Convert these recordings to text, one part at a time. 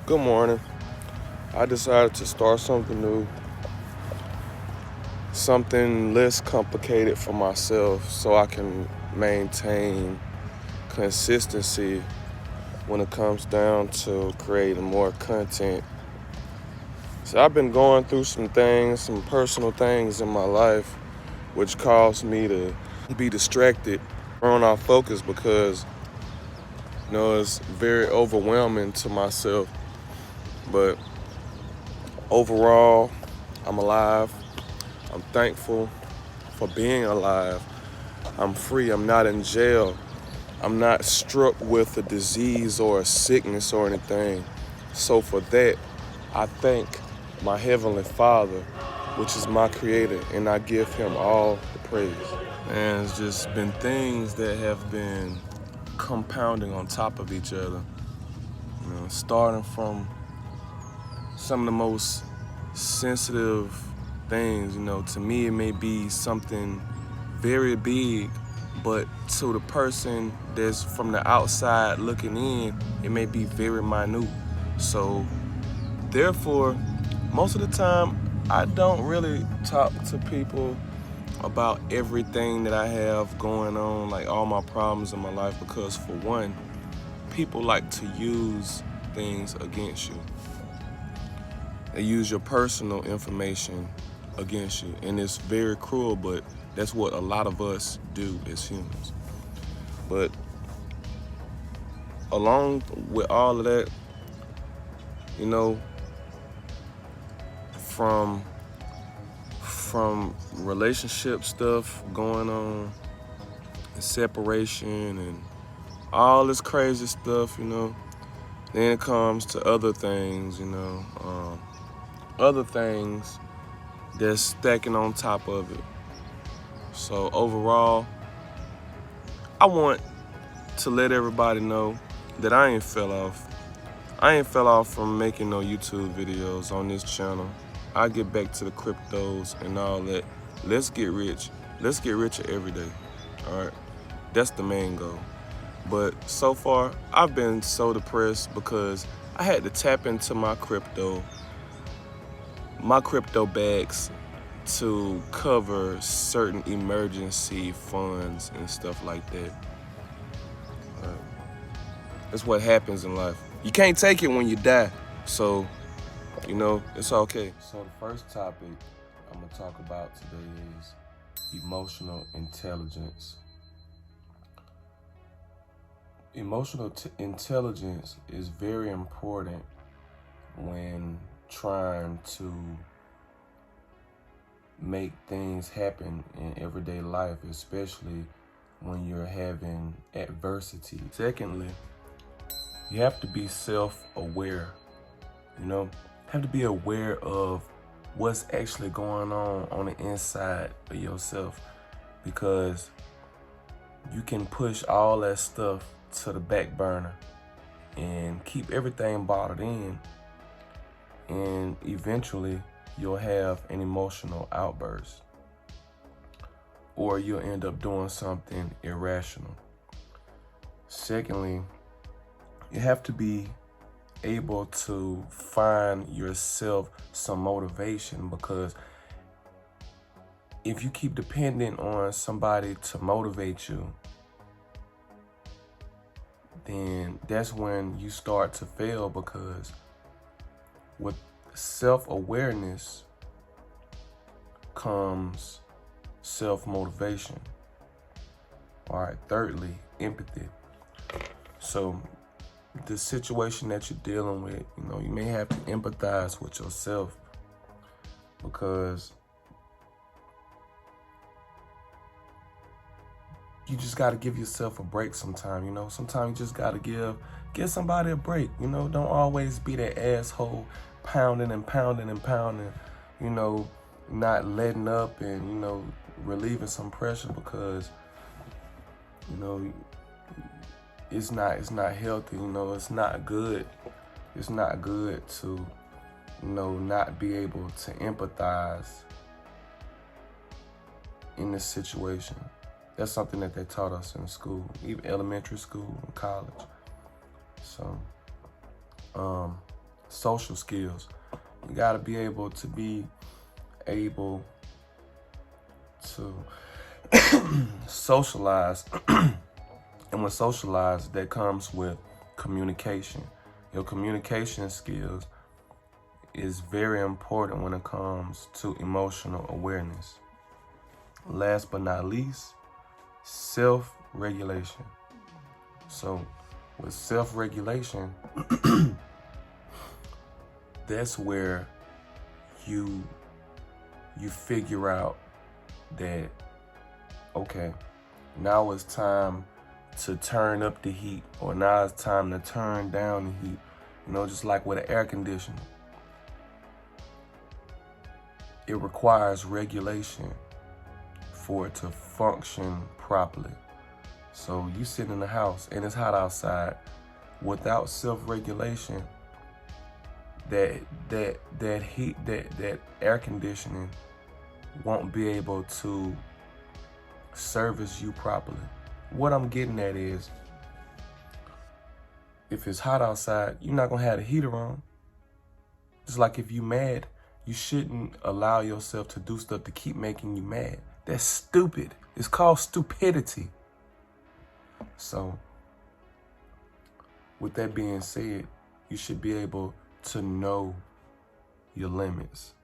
Good morning. I decided to start something new, something less complicated for myself so I can maintain consistency when it comes down to creating more content. So I've been going through some things, some personal things in my life, which caused me to be distracted, thrown off focus because it's very overwhelming to myself. But overall, I'm alive. I'm thankful for being alive. I'm free. I'm not in jail. I'm not struck with a disease or a sickness or anything. So for that, I thank my Heavenly Father, which is my creator, and I give him all the praise. And it's just been things that have been compounding on top of each other. Starting from some of the most sensitive things, to me it may be something very big, but to the person that's from the outside looking in, it may be very minute. So therefore, most of the time, I don't really talk to people about everything that I have going on, like all my problems in my life, because for one, people like to use things against you. They use your personal information against you. And it's very cruel, but that's what a lot of us do as humans. But along with all of that, from relationship stuff going on, and separation and all this crazy stuff, then it comes to other things, other things that's stacking on top of it. So overall, I want to let everybody know that I ain't fell off. I ain't fell off from making no YouTube videos on this channel. I get back to the cryptos and all that. Let's get rich. Let's get richer every day. All right. That's the main goal. But so far, I've been so depressed because I had to tap into my crypto bags to cover certain emergency funds and stuff like that. That's what happens in life. You can't take it when you die. So, it's okay. So the first topic I'm gonna talk about today is emotional intelligence. Emotional intelligence is very important when trying to make things happen in everyday life, especially when you're having adversity. Secondly, you have to be self-aware, have to be aware of what's actually going on the inside of yourself, because you can push all that stuff to the back burner and keep everything bottled in, and eventually you'll have an emotional outburst, or you'll end up doing something irrational. Secondly, you have to be able to find yourself some motivation, because if you keep depending on somebody to motivate you, then that's when you start to fail, because with self-awareness comes self-motivation. All right, thirdly, empathy. So the situation that you're dealing with, you may have to empathize with yourself, because you just got to give yourself a break sometime. Sometimes you just got to give somebody a break. Don't always be that asshole pounding and pounding and pounding, not letting up and, relieving some pressure, because, it's not healthy. It's not good. It's not good to, not be able to empathize in this situation. That's something that they taught us in school, even elementary school and college. So, social skills. You gotta be able to socialize. And with socialize, that comes with communication. Your communication skills is very important when it comes to emotional awareness. Last but not least, self-regulation. So with self-regulation, that's where you figure out that, okay, now it's time to turn up the heat, or now it's time to turn down the heat. You know, just like with an air conditioner, it requires regulation for it to function properly. So you sit in the house and it's hot outside. Without self-regulation, that heat, that air conditioning won't be able to service you properly. What I'm getting at is, if it's hot outside, you're not gonna have the heater on. Just like if you're mad, you shouldn't allow yourself to do stuff to keep making you mad. That's stupid. It's called stupidity. So, with that being said, you should be able to know your limits.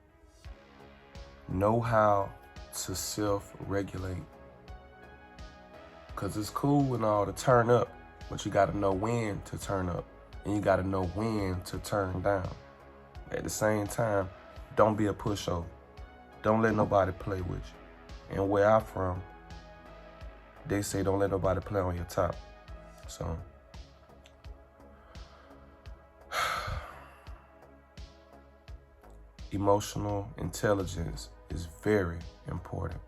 Know how to self-regulate. Because it's cool and all to turn up, but you got to know when to turn up, and you got to know when to turn down. At the same time, don't be a pushover. Don't let nobody play with you. And where I'm from, they say don't let nobody play on your top. So, emotional intelligence is very important.